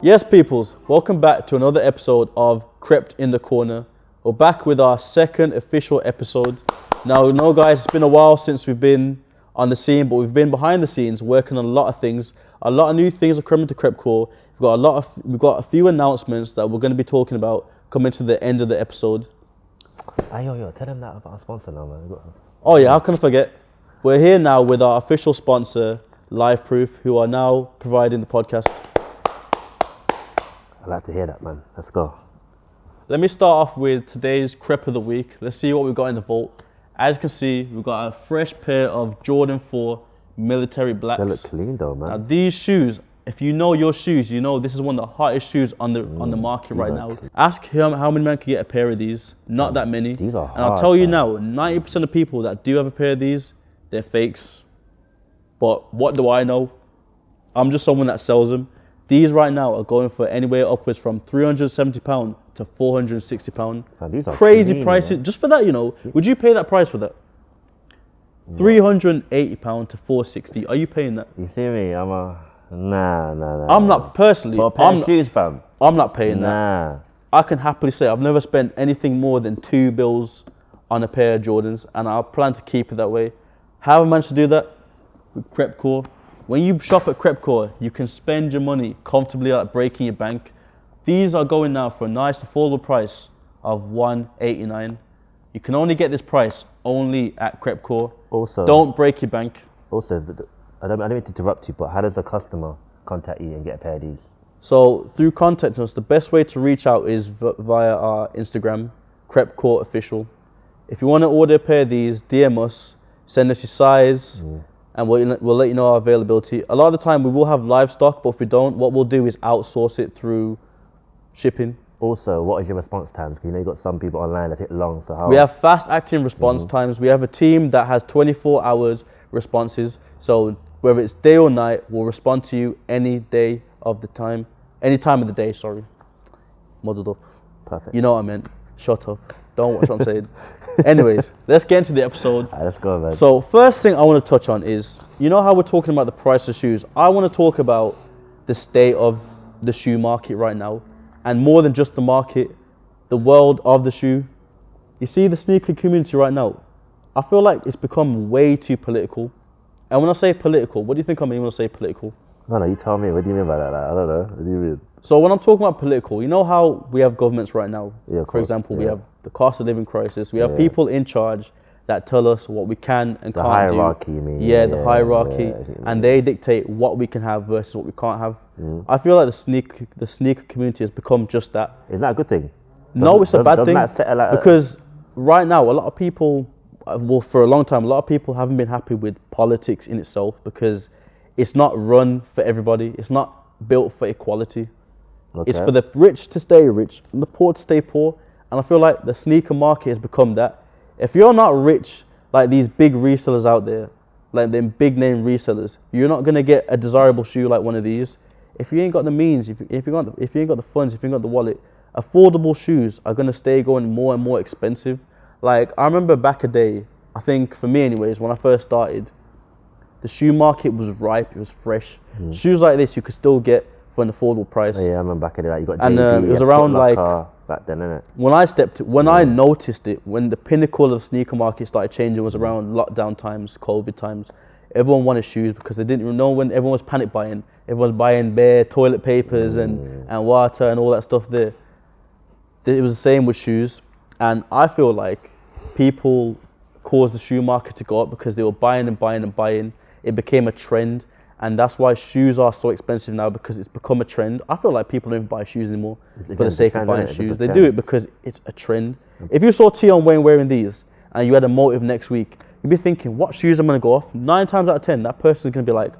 Yes, peoples, welcome back to another episode of Crep'd in the Corner. We're back with our second official episode. Now, guys, it's been a while since we've been on the scene, but we've been behind the scenes working on a lot of things. A lot of new things are coming to CREPCORE. We've got a few announcements that we're going to be talking about coming to the end of the episode. Yo, tell them that about our sponsor now, man. Oh yeah, how can I forget? We're here now with our official sponsor, Live Proof, who are now providing the podcast. I like to hear that, man. Let's go. Let me start off with today's Crep of the week. Let's see what we've got in the vault. As you can see, we've got a fresh pair of Jordan 4 military blacks. They look clean though, man. Now these shoes, if you know your shoes, you know this is one of the hottest shoes on the market right now. Clean. Ask him how many men can get a pair of these. Not that many. These are hard, and I'll tell you man. now, 90% of people that do have a pair of these, they're fakes. But what do I know? I'm just someone that sells them. These right now are going for anywhere upwards from £370 to £460. Man, these are Crazy clean, prices. man. Just for that, would you pay that price for that? £380 to £460. Are you paying that? You see me? Nah. I'm not personally. For a pair of shoes, fam. I'm not paying that. Nah. I can happily say I've never spent anything more than £2 on a pair of Jordans, and I plan to keep it that way. How have I managed to do that? With CREPCORE. When you shop at CREPCORE, you can spend your money comfortably without breaking your bank. These are going now for a nice affordable price of $189. You can only get this price only at CREPCORE. Also, don't break your bank. Also, I don't mean to interrupt you, but how does a customer contact you and get a pair of these? So through contacting us, the best way to reach out is via our Instagram, CREPCORE Official. If you want to order a pair of these, DM us, send us your size, and we'll let you know our availability. A lot of the time we will have live stock, but if we don't, what we'll do is outsource it through shipping. Also, what is your response times? Because you've got some people online that take long, so how? We have fast acting response times. We have a team that has 24 hours responses. So whether it's day or night, we'll respond to you any time of the day, sorry. Muddled up. Perfect. You know what I meant. Shut up. Don't watch what I'm saying. Anyways, let's get into the episode. All right, let's go, man. So first thing I want to touch on is, you know how we're talking about the price of shoes? I want to talk about the state of the shoe market right now. And more than just the market, the world of the shoe. You see the sneaker community right now, I feel like it's become way too political. And when I say political, what do you think I mean when I say political? No, you tell me. What do you mean by that? Like, I don't know. What do you mean? So when I'm talking about political, you know how we have governments right now? Yeah, of For course, example, yeah. we have the cost of living crisis. We have people in charge that tell us what we can and The can't hierarchy, do. you mean? Yeah, the hierarchy. I see what you And mean. they dictate what we can have versus what we can't have. I feel like the sneaker community has become just that. Is that a good thing? No, it's a bad thing. That set like because right now, a lot of people, well, for a long time, a lot of people haven't been happy with politics in itself because it's not run for everybody. It's not built for equality. It's for the rich to stay rich and the poor to stay poor. And I feel like the sneaker market has become that. If you're not rich, like these big resellers out there, like them big name resellers, you're not gonna get a desirable shoe like one of these. If you ain't got the means, if you ain't got the funds, if you ain't got the wallet, affordable shoes are gonna stay going more and more expensive. Like I remember back a day, I think for me anyways, when I first started, the shoe market was ripe, it was fresh. Shoes like this you could still get for an affordable price. Oh, yeah, I remember back in the day, you got And JD, it was you had around Foot like, Locker back then, innit? when I noticed it, when the pinnacle of the sneaker market started changing was around lockdown times, COVID times. Everyone wanted shoes because they didn't even know when everyone was panic buying. Everyone was buying bare toilet papers and water and all that stuff there. It was the same with shoes. And I feel like people caused the shoe market to go up because they were buying and buying and buying. It became a trend. And that's why shoes are so expensive now, because it's become a trend. I feel like people don't even buy shoes anymore for the sake of buying shoes. They do it because it's a trend. If you saw Tion Wayne wearing these and you had a motive next week, you'd be thinking, what shoes am I going to go off? 9 times out of 10, that person's going to be like,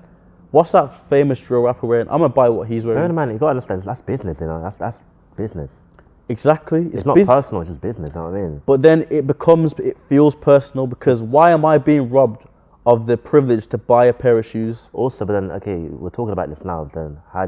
what's that famous drill rapper wearing? I'm going to buy what he's wearing. No, man, you got to understand, that's business, you know. That's business. Exactly. It's not personal, it's just business, you know what I mean? But then it feels personal, because why am I being robbed of the privilege to buy a pair of shoes? Also, but then, okay, we're talking about this now, then how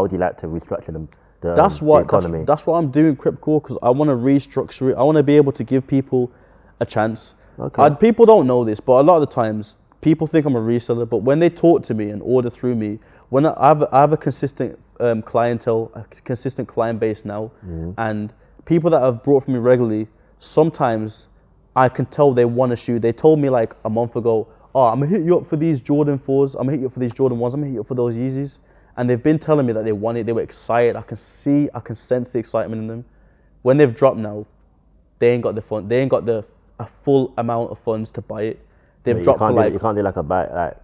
would you like to restructure the economy? That's what I'm doing, CREPCORE, because I want to restructure it. I want to be able to give people a chance. Okay. People don't know this, but a lot of the times, people think I'm a reseller, but when they talk to me and order through me, when I have a consistent clientele, a consistent client base now, and people that I've brought from me regularly, sometimes I can tell they want a shoe. They told me like a month ago, oh, I'm gonna hit you up for these Jordan 4s, I'm gonna hit you up for these Jordan 1s, I'm gonna hit you up for those Yeezys. And they've been telling me that they want it, they were excited. I can sense the excitement in them. When they've dropped now, they ain't got the fun. They ain't got a full amount of funds to buy it. They've dropped for like. You can't do like a buy.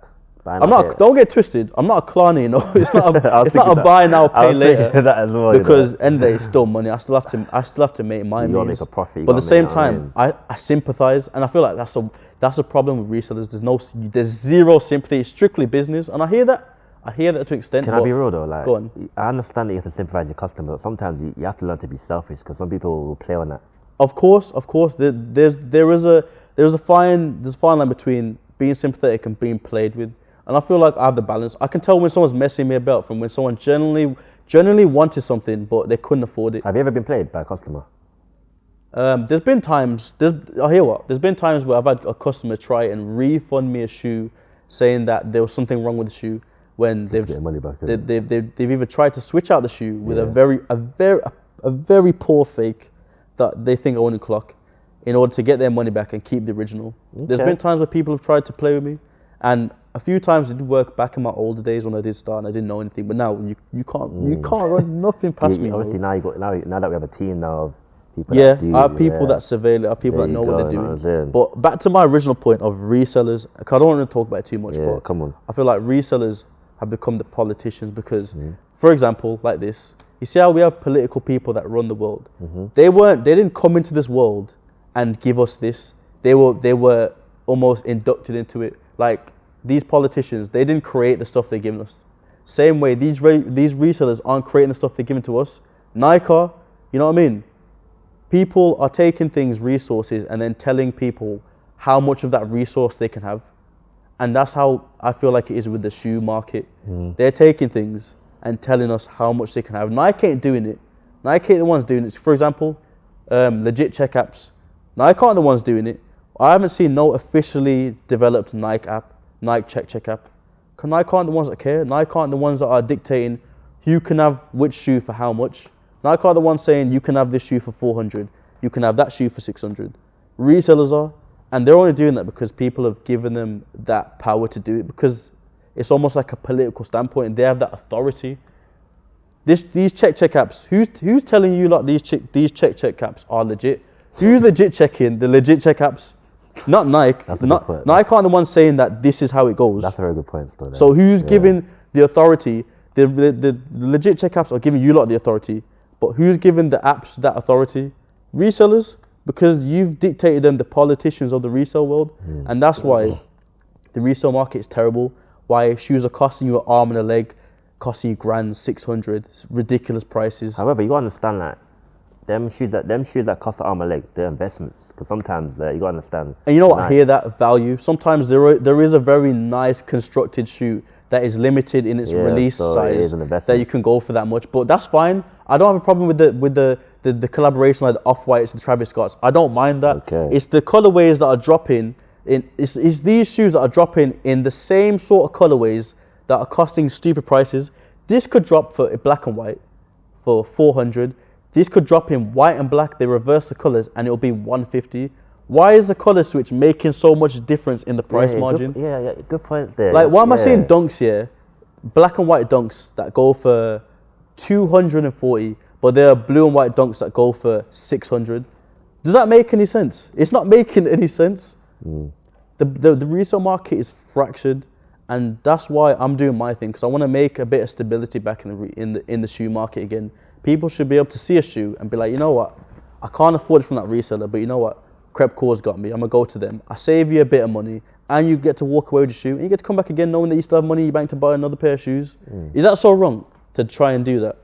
I'm not. Don't get twisted. I'm not a Klarna, you know. It's not a. It's not a buy now, pay later. That as well, because end of the day, it's still money. I still have to make my. You gotta make a profit. But at the same time, I sympathize, and I feel like that's a problem with resellers. There's zero sympathy. It's strictly business, and I hear that to an extent. Can I be real though? Like, go on. I understand that you have to sympathize with your customer, but sometimes you have to learn to be selfish because some people will play on that. Of course. There is a fine line between being sympathetic and being played with, and I feel like I have the balance. I can tell when someone's messing me about from when someone genuinely wanted something but they couldn't afford it. Have you ever been played by a customer? There's been times. There's been times where I've had a customer try and refund me a shoe, saying that there was something wrong with the shoe. When they've either tried to switch out the shoe with a very poor fake that they think I want to clock in order to get their money back and keep the original. Okay. There's been times where people have tried to play with me, and a few times it did work back in my older days when I did start and I didn't know anything. But now you can't run nothing past me. Obviously now that we have a team now of people. Yeah, I have people that surveil it, I have people that know what they're doing. But back to my original point of resellers, because I don't want to talk about it too much. But come on. I feel like resellers have become the politicians because, for example, like this, you see how we have political people that run the world. They didn't come into this world and give us this. They were almost inducted into it. Like these politicians, they didn't create the stuff they're giving us. Same way, these resellers aren't creating the stuff they're giving to us. Nike, you know what I mean? People are taking resources, and then telling people how much of that resource they can have. And that's how I feel like it is with the shoe market. They're taking things and telling us how much they can have. Nike ain't doing it. Nike ain't the ones doing it. For example, legit check apps. Nike aren't the ones doing it. I haven't seen no officially developed Nike check app. Because Nike aren't the ones that care. Nike aren't the ones that are dictating who can have which shoe for how much. Nike are the ones saying you can have this shoe for 400. You can have that shoe for 600. Resellers are. And they're only doing that because people have given them that power to do it, because it's almost like a political standpoint and they have that authority. These check apps, who's telling you like these check apps are legit? Who's legit checking the legit check apps? Not Nike. Nike aren't the ones saying that this is how it goes. That's a very good point. So who's giving the authority? The legit check apps are giving you lot the authority, but who's giving the apps that authority? Resellers. Because you've dictated them, the politicians of the resale world. And that's why the resale market is terrible. Why shoes are costing you an arm and a leg, costing you grand, 600, it's ridiculous prices. However, you gotta understand that them shoes that cost an arm and a leg, they're investments. Because sometimes you gotta understand. And you know what, I hear that value. Sometimes there is a very nice constructed shoe that is limited in its release size that you can go for that much. But that's fine. I don't have a problem with the collaboration like the Off-Whites and Travis Scotts. I don't mind that. Okay. It's the colorways that are dropping it's these shoes that are dropping in the same sort of colorways that are costing stupid prices. This could drop for black and white for 400. This could drop in white and black. They reverse the colors and it'll be 150. Why is the color switch making so much difference in the price margin? Good points there. Like, why am I seeing dunks here, black and white dunks that go for 240, but there are blue and white dunks that go for 600? Does that make any sense? It's not making any sense. The resale market is fractured, and that's why I'm doing my thing, because I want to make a bit of stability back in the shoe market again. People should be able to see a shoe and be like, you know what, I can't afford it from that reseller, but you know what, CREPCORE's got me. I'm gonna go to them. I save you a bit of money, and you get to walk away with your shoe, and you get to come back again knowing that you still have money in your bank to buy another pair of shoes. Is that so wrong to try and do that?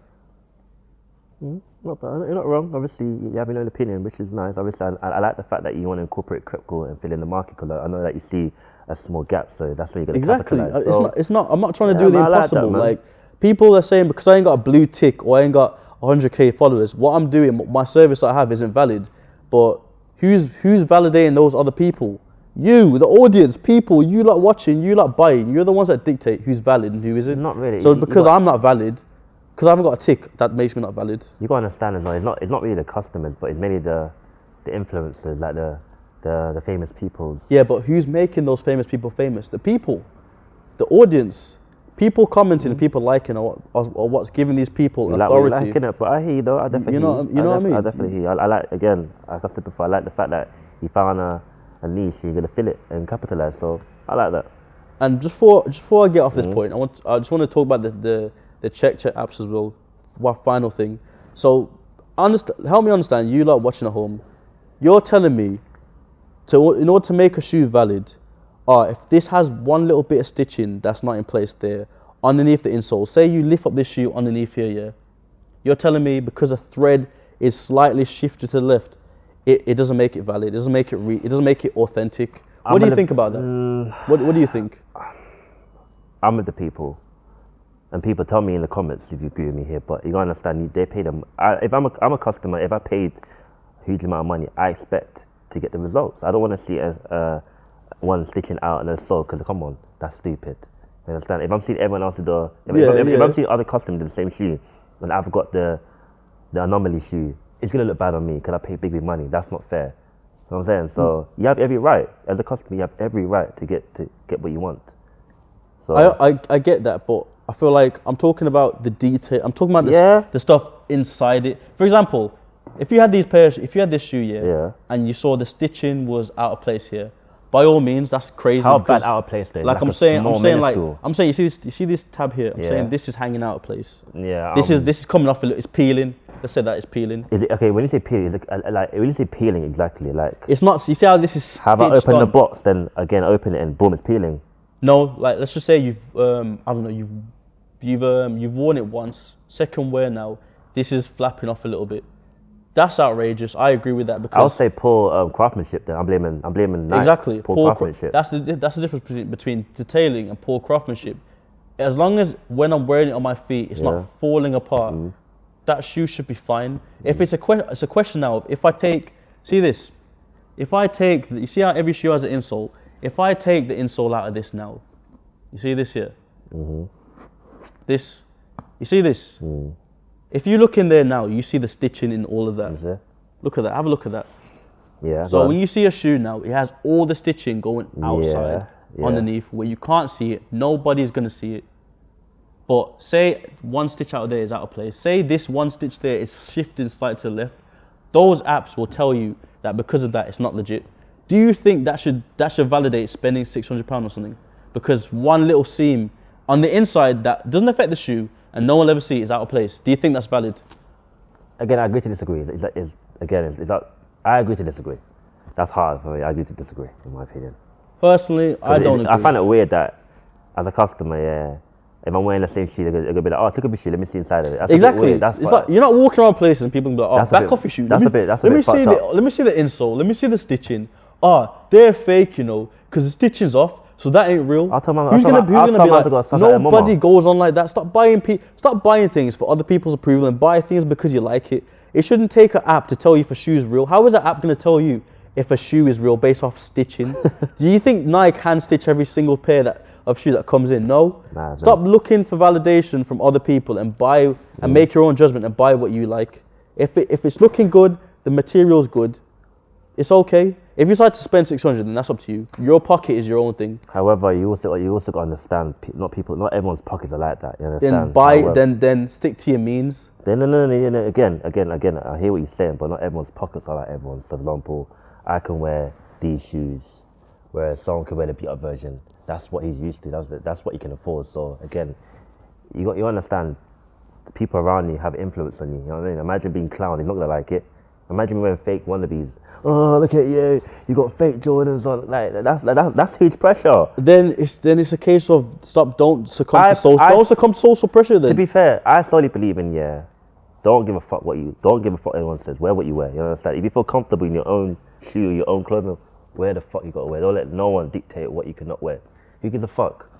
Not bad. You're not wrong. Obviously, you have your own opinion, which is nice. Obviously, I like the fact that you want to incorporate CREPCORE and fill in the market, because I know that you see a small gap, so that's where you're going to capitalize. It's not. I'm not trying to do the impossible. Like people are saying, because I ain't got a blue tick or I ain't got 100k followers, what I'm doing, my service I have isn't valid. But who's validating those other people? You, the audience, people, you lot watching, you lot buying, you're the ones that dictate who's valid and who isn't. Not really. So because I'm not valid, because I haven't got a tick, that makes me not valid. You gotta understand as well. It's not really the customers, but it's mainly the influencers, like the famous peoples. Yeah, but who's making those famous people famous? The people, the audience, people commenting and people liking, or what's giving these people authority. We liking it, but I hear you though. I definitely. You know what I mean? I definitely hear you. I like, again, like I said before, I like the fact that you found a niche, you're gonna fill it and capitalize. So I like that. And just before I get off this point, I just want to talk about the check apps as well. One final thing. So help me understand. You lot watching at home, you're telling me in order to make a shoe valid, if this has one little bit of stitching that's not in place there underneath the insole. Say you lift up this shoe underneath here, yeah. You're telling me because a thread is slightly shifted to the left, it doesn't make it valid. It doesn't make it authentic. What do you think about that? What do you think? I'm with the people, and people tell me in the comments if you agree with me here. But you gotta understand, they pay them. If I'm a customer, if I paid a huge amount of money, I expect to get the results. I don't want to see one stitching out and a sole, because come on, that's stupid. You understand? If I'm seeing everyone else do if I'm seeing other customers do the same shoe, and I've got the anomaly shoe, it's gonna look bad on me because I paid big money. That's not fair. You know what I'm saying? So you have every right, as a customer, you have every right to get what you want. So I get that, but I feel like I'm talking about the detail. I'm talking about the stuff inside it. For example, if you had this shoe, and you saw the stitching was out of place here, by all means, that's crazy. How bad out of place? Like I'm saying, you see this tab here. I'm saying this is hanging out of place. Yeah. This is coming off a little. It's peeling. Let's say that it's peeling. Is it okay when you say peeling? Is it like when you say peeling exactly? Like it's not. You see how this is. Have I opened the box? Then again, open it and boom, it's peeling. No, like let's just say you've I don't know, you've worn it once. Second wear now, this is flapping off a little bit. That's outrageous. I agree with that because I'll say poor craftsmanship. Then I'm blaming Nike. Exactly poor craftsmanship. That's the difference between detailing and poor craftsmanship. As long as when I'm wearing it on my feet, it's not falling apart. That shoe should be fine. If it's a question now of if I take, see this, if I take, you see how every shoe has an insole. If I take the insole out of this now, you see this here? This, you see this? If you look in there now, you see the stitching in all of that. Look at that, have a look at that. Yeah. So when you see a shoe now, it has all the stitching going outside, underneath, where you can't see it, nobody's gonna see it. But say one stitch out there is out of place. Say this one stitch there is shifting slightly to the left. Those apps will tell you that because of that, it's not legit. Do you think that should validate spending £600 or something? Because one little seam on the inside that doesn't affect the shoe and no one will ever see it is out of place. Do you think that's valid? Again, I agree to disagree. I agree to disagree. That's hard for me. I agree to disagree, in my opinion. Personally, I don't agree. I find it weird that as a customer, if I'm wearing the same shoe, they're gonna be like, "Oh, take off your shoe. Let me see inside of it." That's exactly. It's like you're not walking around places and people can be like, "Oh, back off your shoe." Let me see the insole. Let me see the stitching. They're fake, because the stitching's off, so that ain't real. Who's gonna be like, nobody goes on like that. Stop buying things for other people's approval and buy things because you like it. It shouldn't take an app to tell you if a shoe is real. How is an app gonna tell you if a shoe is real based off stitching? Do you think Nike hand stitch every single pair of shoes that comes in? No. Stop looking for validation from other people and buy and make your own judgment and buy what you like. If it's looking good, the material's good, it's okay. If you decide to spend 600, then that's up to you. Your pocket is your own thing. However, you also got to understand, not everyone's pockets are like that. You understand? Then stick to your means. No. Again, I hear what you're saying, but not everyone's pockets are like everyone's. So, for example, I can wear these shoes, whereas someone can wear the beat up version. That's what he's used to. That's what he can afford. So again, you understand, the people around you have influence on you. You know what I mean? Imagine being clowned. He's not gonna like it. Imagine wearing fake wannabes. Oh, look at you! You got fake Jordans on. That's huge pressure. Then it's a case of don't succumb to social pressure. Then to be fair, I solely believe in don't give a fuck what anyone says. Wear what you wear. You understand? If you feel comfortable in your own shoe, your own clothing, wear the fuck you gotta wear. Don't let no one dictate what you cannot wear. Who gives a fuck?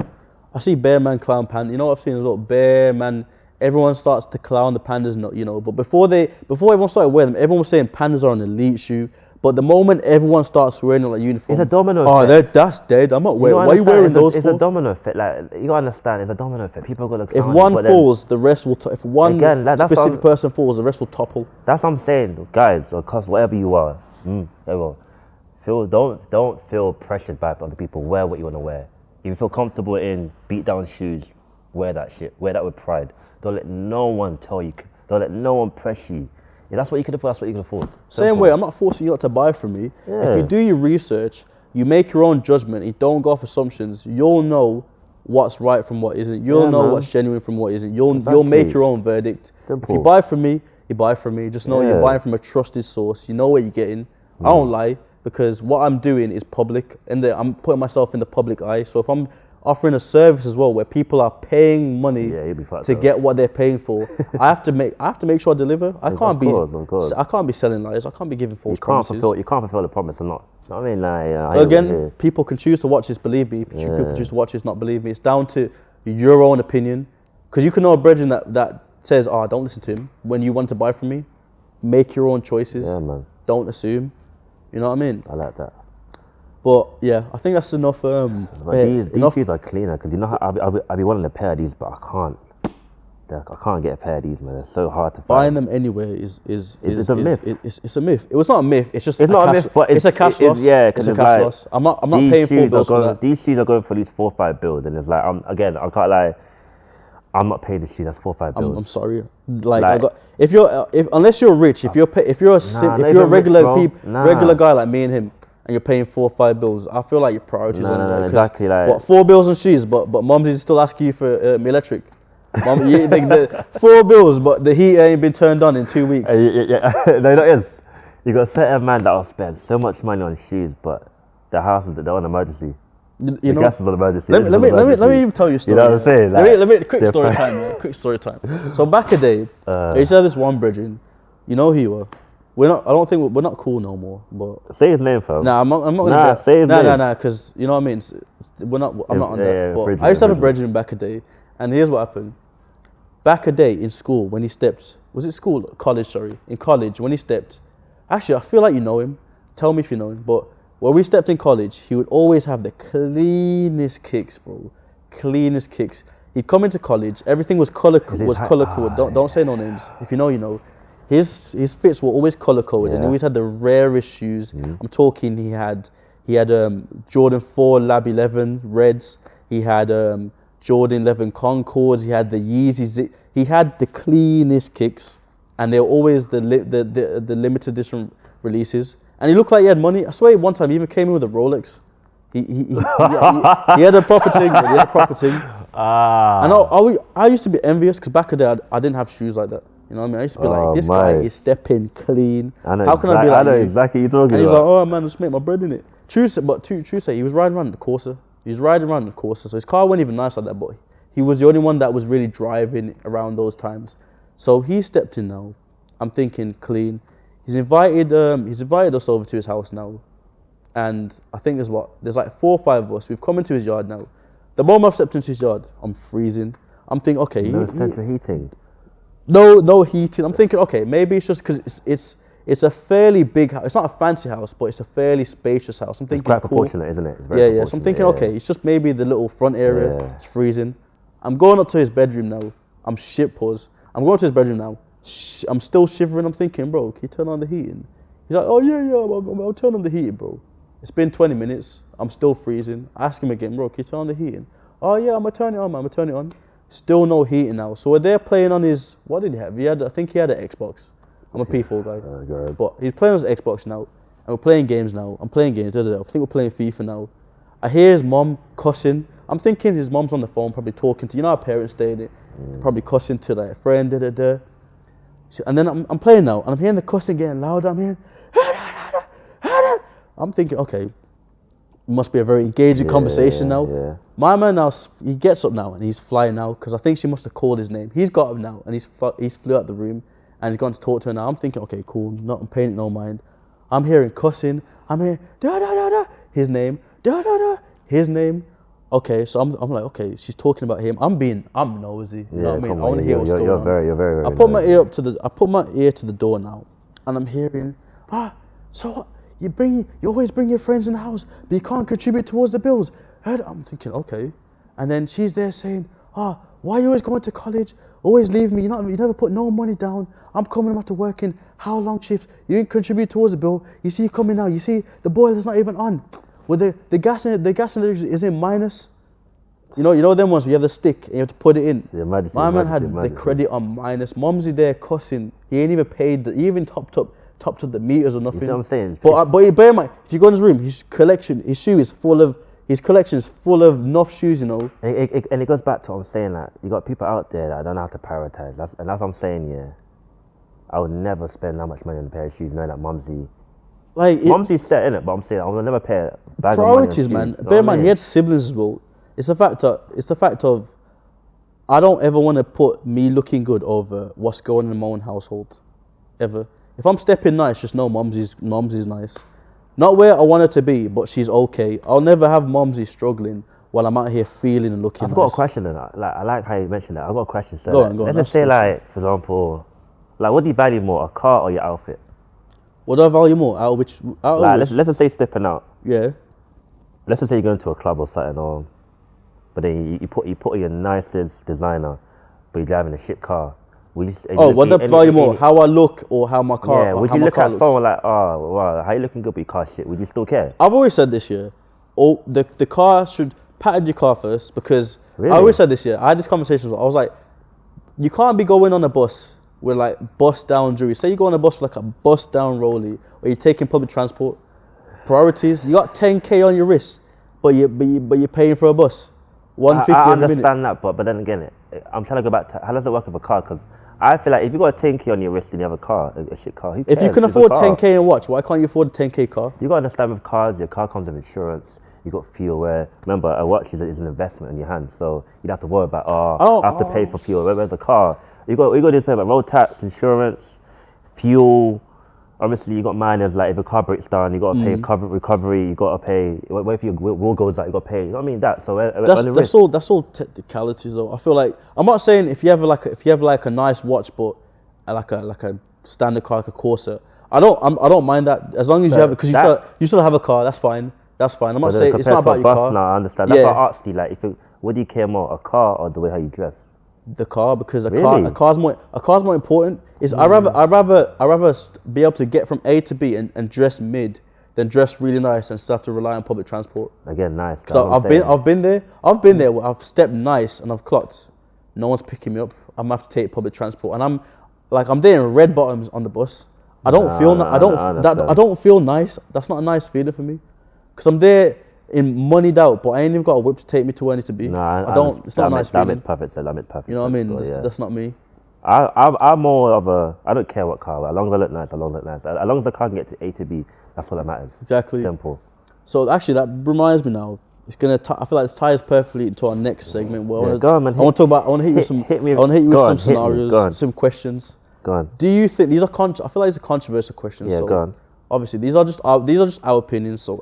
I see bear man clown panda. You know what I've seen as well? Bear man. Everyone starts to clown the pandas, but before everyone started wearing them, everyone was saying pandas are an elite shoe. But the moment everyone starts wearing like uniform, It's a domino oh, effect. that's dead. I'm not You wearing. gotta Why are you understand, wearing those it's for? a domino effect. Like you gotta understand, it's a domino effect. People are gonna If clown you, one but then- falls, the rest will. If one Again, that's specific what person falls, the rest will topple. That's what I'm saying, guys, or cause whatever you are, everyone, don't feel pressured by other people. Wear what you want to wear. If you feel comfortable in beat down shoes, wear that shit. Wear that with pride. Don't let no one tell you. Don't let no one press you. If that's what you can afford, that's what you can afford. Same Simple. way, I'm not forcing you not to buy from me. If you Yeah. do your research, you make your own judgment. You don't go off assumptions. You'll know what's right from what isn't. You'll Yeah, know man. what's genuine from what isn't. You'll make Exactly. your own verdict. If Simple. you buy from me, you buy from me. Just know you're Yeah. buying from a trusted source. You know what you're getting. I don't lie because what I'm doing is public, and I'm putting myself in the public eye. So if I'm offering a service as well where people are paying money Yeah, you'll be fucked to up. get what they're paying for, I have to make sure I deliver. I can't of course. I can't be selling lies. I can't be giving false promises. You can't fulfill the promise or not. You know what I mean? Like, Again, people can choose to watch this, believe me. People can choose to watch this, not believe me. It's down to your own opinion. Because you can know a brethren that says, oh, don't listen to him. When you want to buy from me, make your own choices. Yeah, man. Don't assume. You know what I mean? I like that. But yeah, I think that's enough. But these enough. shoes are cleaner because you know how I'll be wanting a pair of these, but I can't. I can't get a pair of these, man. They're so hard to find. Buying them anywhere is a myth. It's a myth. It was not a myth. It's just It's not a myth, but it's a cash loss. Yeah, it's because a cash loss. I'm not paying full bills for that. These shoes are going for these 4 or 5 bills, and it's like I can't lie. I'm not paying the shoes. That's 4 or 5 bills. I'm sorry. Unless you're rich, if you're a regular guy like me and him, and you're paying 4 or 5 bills, I feel like your priorities are No, exactly. Like, what, 4 bills and shoes, but Mum's is still asking you for electric. Mum, the 4 bills, but the heat ain't been turned on in 2 weeks. yeah. No, that is. You got a certain man that will spend so much money on shoes, but the house is they're on emergency. You know, gas is on emergency. let me even tell you a story. You know what I'm saying? Let me quick story time. Man. Quick story time. So back a day, I used to have this one brethren. You know who you were. We're not cool no more. But say his name, fam. Nah, I'm not gonna. Nah, say his name. Nah, because you know what I mean. I'm not on that. Yeah, But brethren, I used to have a brethren back a day, and here's what happened. Back a day in school when he stepped, was it school? College, sorry. In college when he stepped, actually I feel like you know him. Tell me if you know him. But when we stepped in college, he would always have the cleanest kicks, bro. Cleanest kicks. He'd come into college, everything was color coded. Don't say no names. If you know, you know. His fits were always color coded, and he always had the rarest shoes. I'm talking. He had Jordan 4 Lab 11 Reds. He had Jordan 11 Concords. He had the Yeezys. He had the cleanest kicks, and they were always the limited edition releases. And he looked like he had money. I swear, one time he even came in with a Rolex. He had a proper thing. He had a proper thing. And I used to be envious because back in the day I didn't have shoes like that. You know what I mean? I used to be like, this guy is stepping clean. I know How can I be like I know you? exactly what you're talking And he's about. like, oh man, just make my bread in it. True say, he was riding around the Corsa. He was riding around the Corsa, so his car wasn't even nice like that, but he was the only one that was really driving around those times. So he stepped in now. I'm thinking clean. He's invited us over to his house now. And I think there's like 4 or 5 of us. We've come into his yard now. The moment I've stepped into his yard, I'm freezing. I'm thinking, okay. No central heating. No heating. I'm thinking, okay, maybe it's just because it's a fairly big house. It's not a fancy house, but it's a fairly spacious house. I'm thinking, It's quite cool. proportionate, isn't it? It's very Yeah. So I'm thinking, proportionate, okay, it's just maybe the little front area. Yeah. It's freezing. I'm going up to his bedroom now. I'm shit pause. I'm going to his bedroom now. I'm still shivering. I'm thinking, bro, can you turn on the heating? He's like, oh yeah, I'll turn on the heating, bro. It's been 20 minutes. I'm still freezing. I ask him again, bro, can you turn on the heating? Oh yeah, I'm gonna turn it on, man. I'm gonna turn it on. Still no heating now. So we're there playing on his, what did he have? I think he had an Xbox. I'm a P4 guy. But he's playing on his Xbox now. And we're playing games now. I'm playing games. I think we're playing FIFA now. I hear his mom cussing. I'm thinking his mom's on the phone, probably talking to, you know how parents stay in it, probably cussing to like a friend, And then I'm playing now, and I'm hearing the cussing getting louder. I'm hearing, I'm thinking, okay, must be a very engaging conversation now. Yeah. My man now, he gets up now and he's flying now because I think she must have called his name. He's got up now and he's flew out the room and he's gone to talk to her now. I'm thinking, okay, cool, I'm paying it no mind. I'm hearing cussing. I'm hearing his name, his name. Okay, so I'm like, okay, she's talking about him. I'm nosy. You know what I mean? I want to hear what's going on. You're very, very I put my ear to the door now, and I'm hearing, so you always bring your friends in the house, but you can't contribute towards the bills. I'm thinking, okay. And then she's there saying, why are you always going to college? Always leave me. You never put no money down. I'm coming after working. How long shift? You didn't contribute towards the bill. You see you coming now. You see the boiler's not even on. Well, the gas is in minus. You know them ones where you have the stick and you have to put it in. My man had the credit on minus. Mumsy there cussing. He ain't even paid. He even topped up the meters or nothing. You see what I'm saying? But bear in mind, if you go in his room, his collection is full of enough shoes, you know. And it goes back to what I'm saying, like, you got people out there that don't know how to prioritize. That's what I'm saying, yeah. I would never spend that much money on a pair of shoes knowing that Mumsy's set in it, but I'm saying I will never pay a bag priorities, of money on shoes. Man. Bear in mind, he had siblings as well. It's the fact of I don't ever want to put me looking good over what's going on in my own household, ever. If I'm stepping nice, just know Mumsy's nice. Not where I want her to be, but she's okay. I'll never have Mumsy struggling while I'm out here feeling and looking nice. I've got a question on that. Like, I like how you mentioned that. I've got a question. So go on. Let's just say, like, for example, like, what do you value more, a car or your outfit? What do I value more? Let's just say stepping out. Yeah. Let's just say you're going to a club or something, but then you put on your nicest designer, but you're driving a shit car. What do I value more? How I look or how my car? Yeah. Would you look at someone like, oh wow, how you looking good, but your car shit? Would you still care? I've always said this year, the car should package your car first, because really? I always said this year. I had this conversation. I was like, you can't be going on a bus with like bust down jewelry. Say you go on a bus with like a bust down rollie, or you're taking public transport. Priorities. You got 10K on your wrist, but you're paying for a bus. 150 I every understand minute. that, but then again, I'm trying to go back to how does it work with a car? Because I feel like if you got a 10K on your wrist and you have a car, a shit car, who cares? If you can afford 10K and watch, why can't you afford a 10K car? You got to understand with cars, your car comes with insurance. You got fuel. Where remember, a watch is an investment in your hand, so you don't have to worry about I have to pay for fuel. Whereas a car, you got to pay about road tax, insurance, fuel. Obviously, you got minors, like if a car breaks down, you got to pay recovery. You got to pay. What if your wheel goes out? You got to pay. You know what I mean? That's all technicalities, though. I feel like I'm not saying if you have like a nice watch, but like a standard car, like a Corsa. I don't mind that, as long as you have it, because you still have a car. That's fine. I'm not saying it's not about your car. No, I understand. That's why I asked you. Like, what do you care more, a car or the way how you dress? The car, because a car's more important. I'd rather be able to get from A to B and dress mid than dress really nice and still have to rely on public transport. Again, nice. So I've been there where I've stepped nice and I've clocked. No one's picking me up. I'm gonna have to take public transport, and I'm there in red bottoms on the bus. I don't feel nice. That's not a nice feeling for me, because I'm there in moneyed out, but I ain't even got a whip to take me to where I need to be. It's not a nice feeling. That makes perfect sense. You know what I mean? That's not me. I'm more of I don't care what car, as long as I look nice, As long as the car can get to A to B, that's what that matters. Exactly. Simple. So actually, that reminds me now. I feel like this ties perfectly into our next segment. Where I want to hit you with some scenarios, some questions. Go on. Do you think these are I feel like these are controversial questions. Yeah, so go on. Obviously, these are just our opinions. So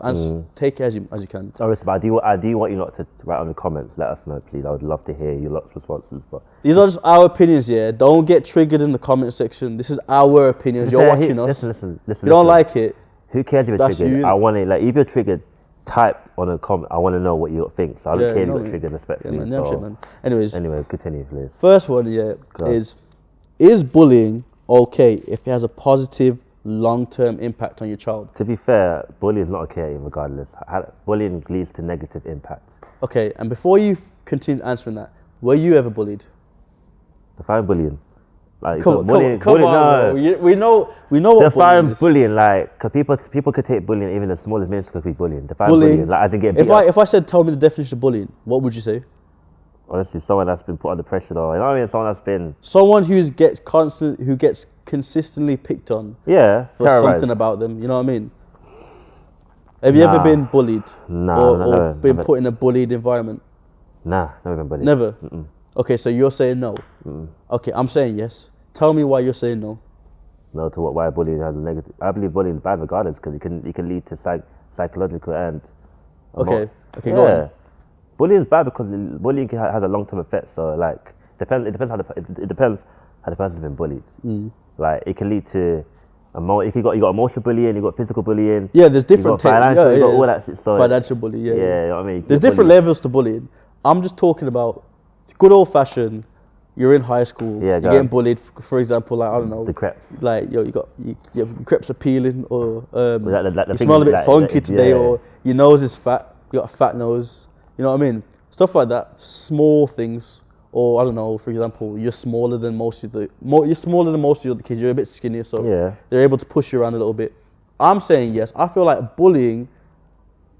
take it as you can. Obviously, but I do want you lot to write on the comments. Let us know, please. I would love to hear your lot's responses. But these are just our opinions. Yeah, don't get triggered in the comment section. This is our opinions. You're watching us. Listen. If you don't like it, who cares if you're triggered? I want it. Like, if you're triggered, type on a comment. I want to know what you think. So I don't care if you're triggered, respectfully. Yeah, man, man. Anyway, continue, please. First one, is bullying okay if it has a positive long-term impact on your child? To be fair, bullying is not okay regardless. Bullying leads to negative impact. Okay, and before you continue answering that, were you ever bullied? Define bullying. Like, come on, no. We know what define bullying, like, cause people could take bullying, even the smallest minister could be bullying. Define bullying, like, as in getting beat up. If I said, tell me the definition of bullying, what would you say? Honestly, someone that's been put under pressure, or, you know what I mean? Someone who gets consistently picked on. Yeah, for something about them. You know what I mean? Have you ever been bullied? Or been put in a bullied environment? Nah, never been bullied. Never. Okay, so you're saying no. Okay, I'm saying yes. Tell me why you're saying no. No to why bullying has a negative. I believe bullying is bad regardless, because it can lead to psychological and. Okay, go on. Bullying is bad because bullying has a long-term effect. So, like, it depends how the person's been bullied. Like, it can lead to You got emotional bullying, you got physical bullying. Yeah, there's different you got financial, you got all that shit. So financial bullying, yeah, you know what I mean. There's different levels to bullying. I'm just talking about good old fashioned. You're in high school. Yeah, you're getting bullied. For example, like I don't know. The Crep'd. Like your Crep'd are peeling, or the you smell a bit funky today, yeah. or your nose is fat. You got a fat nose. You know what I mean? Stuff like that. Small things. Or I don't know, for example, you're smaller than most of the other kids. You're a bit skinnier, so they're able to push you around a little bit. I'm saying yes. I feel like bullying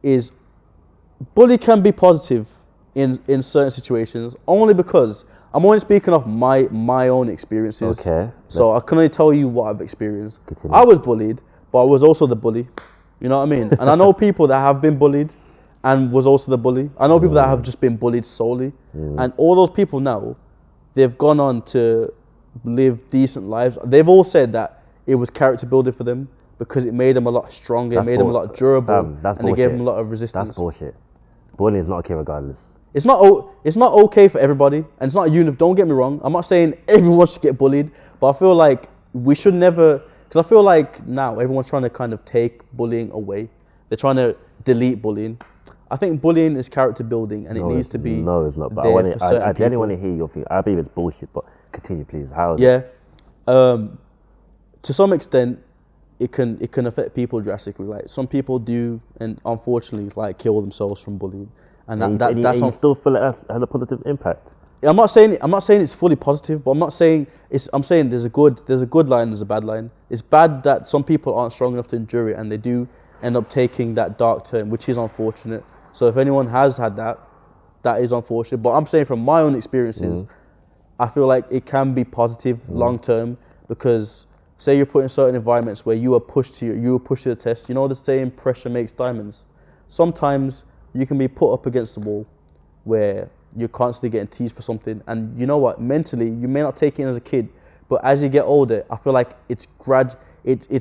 can be positive in certain situations, only because I'm only speaking of my own experiences. Okay. So I can only tell you what I've experienced. Continue. I was bullied, but I was also the bully. You know what I mean? And I know people that have been bullied and was also the bully. I know people that have just been bullied solely. And all those people now, they've gone on to live decent lives. They've all said that it was character building for them because it made them a lot stronger, it made them a lot durable, and it gave them a lot of resistance. That's bullshit. Bullying is not okay regardless. It's not okay for everybody, and it's not uniform. Don't get me wrong. I'm not saying everyone should get bullied, but I feel like we should never, because I feel like now everyone's trying to kind of take bullying away. They're trying to delete bullying. I think bullying is character building, and it needs to be. No, it's not. But I genuinely want to hear your thing. I believe it's bullshit, but continue, please. How? To some extent, it can affect people drastically. Like some people do, and unfortunately, like kill themselves from bullying, and that's you still feel like that has a positive impact. I'm not saying it's fully positive, but I'm saying there's a good line, there's a bad line. It's bad that some people aren't strong enough to endure it, and they do end up taking that dark turn, which is unfortunate. So if anyone has had that is unfortunate. But I'm saying from my own experiences, I feel like it can be positive long term, because say you're put in certain environments where you are pushed to the test. You know the saying, pressure makes diamonds. Sometimes you can be put up against the wall where you're constantly getting teased for something, and you know what, mentally you may not take it in as a kid, but as you get older, I feel like it's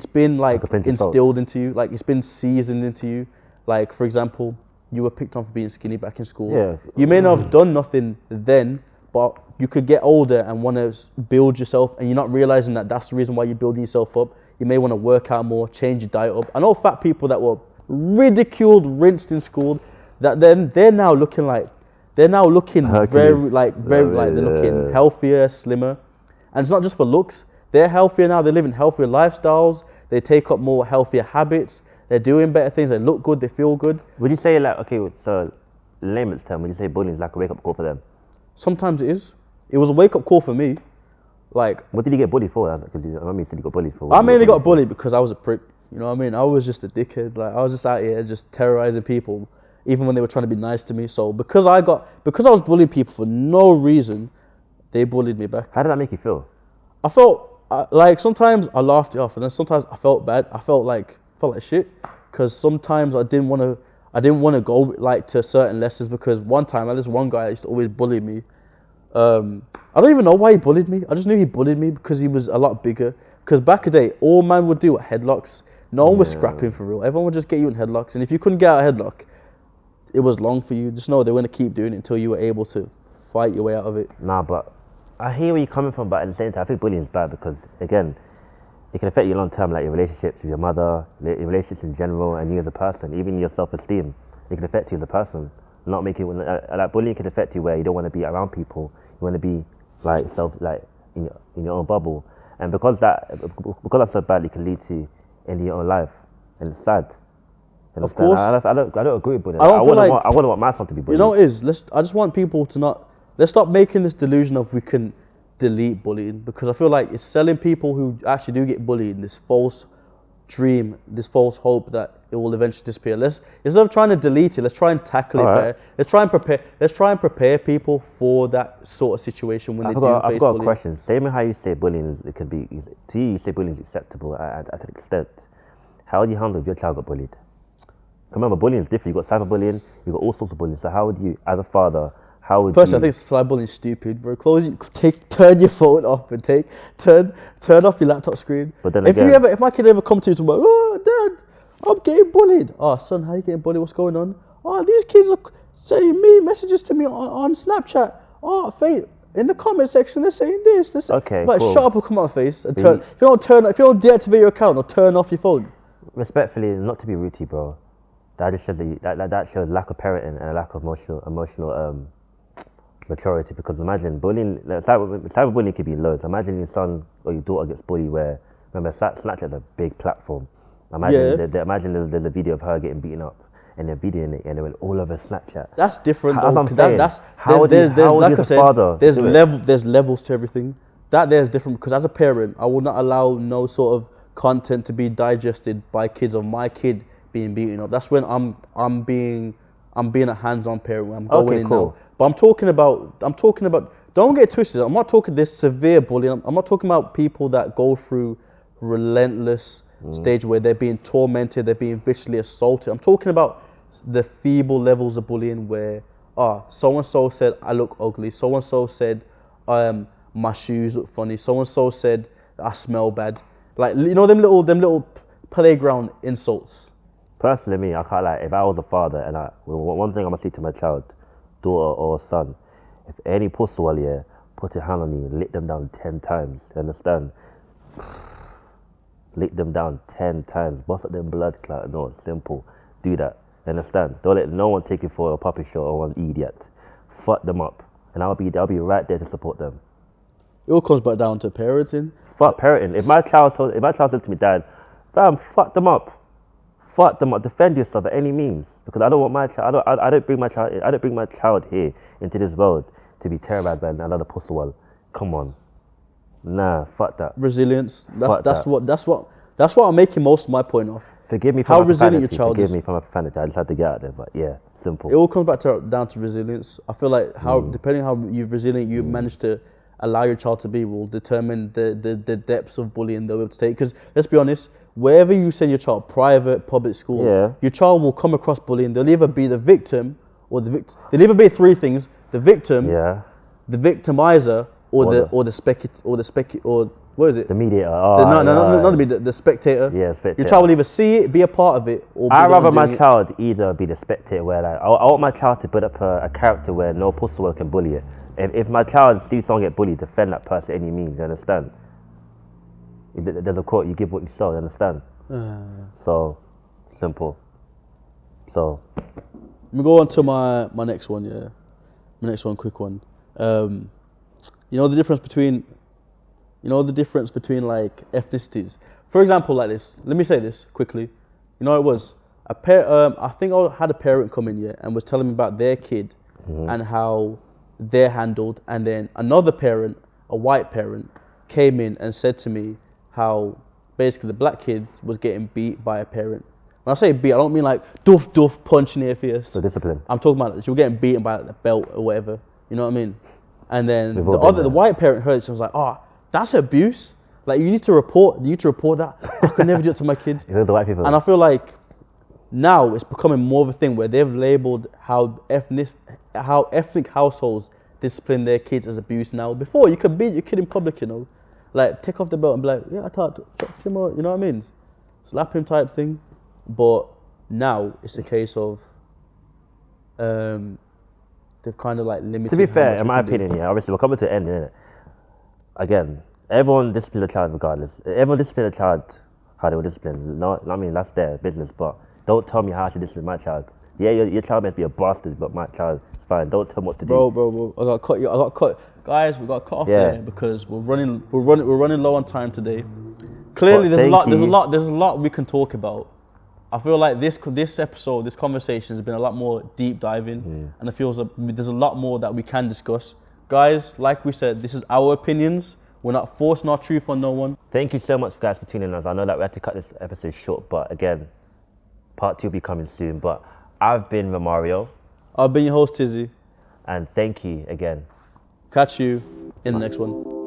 been like instilled into you, like it's been seasoned into you. Like for example, you were picked on for being skinny back in school. Yeah. You may not have done nothing then, but you could get older and want to build yourself, and you're not realizing that that's the reason why you're building yourself up. You may want to work out more, change your diet up. I know fat people that were ridiculed, rinsed in school, that then they're now looking Hercules. they're looking healthier, slimmer. And it's not just for looks. They're healthier now. They live in healthier lifestyles. They take up more healthier habits. They're doing better things. They look good. They feel good. Would you say so layman's term, would you say bullying is like a wake-up call for them? Sometimes it is. It was a wake-up call for me. Like, what did you get bullied for? Because I remember you said you got bullied for. I mainly got bullied because I was a prick. You know what I mean? I was just a dickhead. Like, I was just out here just terrorizing people, even when they were trying to be nice to me. So because I was bullying people for no reason, they bullied me back. How did that make you feel? I felt like sometimes I laughed it off, and then sometimes I felt bad. I felt like shit, because sometimes I didn't want to go like to certain lessons, because one time I had this one guy that used to always bully me. I don't even know why he bullied me. I just knew he bullied me because he was a lot bigger. Because back in the day, all man would do were headlocks. No one was scrapping for real. Everyone would just get you in headlocks, and if you couldn't get out of headlock, it was long for you. Just know they were going to keep doing it until you were able to fight your way out of it. Nah, but I hear where you're coming from, but at the same time, I think bullying is bad because, again, it can affect you long term, like your relationships with your mother, your relationships in general, and you as a person, even your self-esteem. It can affect you as a person. Not make you like bullying can affect you where you don't want to be around people. You want to be like in your own bubble, and because that's so bad, it can lead to ending your own life, and it's sad. Of course, I don't agree with bullying. I wouldn't want my son to be bullied. You know what it is? I just want people to not. Let's stop making this delusion of we can delete bullying, because I feel like it's selling people who actually do get bullied this false dream, this false hope that it will eventually disappear. Instead of trying to delete it, let's try and tackle it better. Let's try and prepare people for that sort of situation when they do face bullying. I've got a question. Same how you say bullying it can be to you say bullying is acceptable at an extent. How do you handle if your child got bullied? Remember, bullying is different. You've got cyberbullying, you've got all sorts of bullying. So how would you, as a father, Personally, I think cyberbullying is stupid, bro. Turn your phone off and turn off your laptop screen. But then if my kid ever come to you tomorrow, oh dad, I'm getting bullied. Oh son, how you getting bullied? What's going on? Oh, these kids are sending me messages to me on Snapchat. Oh, In the comment section, they're saying this. They're saying, Okay, like, cool. shut up or come out of face and turn. If you don't deactivate your account or turn off your phone. Respectfully, not to be rude to you, bro. That just shows that shows lack of parenting and a lack of emotional maturity. Because imagine bullying, cyberbullying could be loads. Imagine your son or your daughter gets bullied. Where remember, Snapchat's a big platform. Imagine imagine there's a video of her getting beaten up. And they're videoing it and they went all over Snapchat. That's different though. That's what I'm saying. There's levels to everything. That there's different because as a parent, I will not allow no sort of content to be digested by kids of my kid being beaten up. That's when I'm being a hands-on parent. When I'm going in now. But I'm talking about. Don't get twisted. I'm not talking this severe bullying. I'm not talking about people that go through relentless stage where they're being tormented, they're being viciously assaulted. I'm talking about the feeble levels of bullying where, so-and-so said I look ugly, so-and-so said my shoes look funny, so-and-so said I smell bad. Like, you know, them little playground insults. Personally, me, I can't lie, if I was a father and one thing I'm gonna say to my child, daughter or son, if any pusswall here, put a hand on me, lick them down 10 times, you understand? Lick them down 10 times, bust up them blood clot. No, it's simple. Do that. Understand? Don't let no one take you for a puppy show or an idiot. Fuck them up, and I'll be right there to support them. It all comes back down to parenting. Fuck parenting. If my child said to me, Dad, fam, fuck them up. Fuck them up. Defend yourself at any means, because I don't want my child. I don't bring my child here into this world to be terrorized by another pussywall. Come on. Nah, fuck that. Resilience. That's what I'm making most of my point of. Forgive me for my profanity. Forgive me for my profanity. I just had to get out there, but yeah, simple. It all comes back down to resilience. I feel like depending how resilient you manage to allow your child to be will determine the depths of bullying they'll be able to take. Because let's be honest, wherever you send your child, private, public school, your child will come across bullying. They'll either be the victim or the victim. They'll either be three things: the victim, the victimizer, or what is it? The mediator. The spectator. Yeah, spectator. Your child will either see it, be a part of it, or be I'd rather my child either be the spectator where I want my child to build up a character where no pussywell can bully it. If my child sees someone get bullied, defend that person any means, you understand? There's a quote, you give what you sow, you understand? So, simple. So. Let me go on to my next one, yeah. My next one, quick one. You know the difference between like ethnicities. For example, like this. Let me say this quickly. You know, it was I think I had a parent come in here and was telling me about their kid and how they're handled, and then another parent, a white parent, came in and said to me how basically the black kid was getting beat by a parent. When I say beat, I don't mean like doof punch in their face. So discipline. I'm talking about she was getting beaten by the belt or whatever. You know what I mean? And then the white parent heard it and was like, that's abuse. Like you need to report that. I could never do it to my kid. You know the white people. And I feel like now it's becoming more of a thing where they've labelled how ethnic households discipline their kids as abuse now. Before you could beat your kid in public, you know, like take off the belt and be like, yeah, I thought, him out, you know what I mean? Slap him type thing. But now it's a case of they've kind of like limited. To be fair, in my opinion, obviously we're coming to the end, innit? Again, everyone disciplines a child regardless. Everyone disciplines a child how they were disciplined. No, I mean that's their business, but don't tell me how I should discipline my child. Yeah, your child might be a bastard, but my child is fine. Don't tell me what to do. Bro, I got cut. Guys, we got cut off there because we're running low on time today. Clearly, there's a lot we can talk about. I feel like this episode, this conversation has been a lot more deep diving, and it feels there's a lot more that we can discuss. Guys, like we said, this is our opinions. We're not forcing our truth on no one. Thank you so much, guys, for tuning in us. I know that we had to cut this episode short, but again, part 2 will be coming soon. But I've been Romario. I've been your host, Tizzy. And thank you again. Catch you in the next one.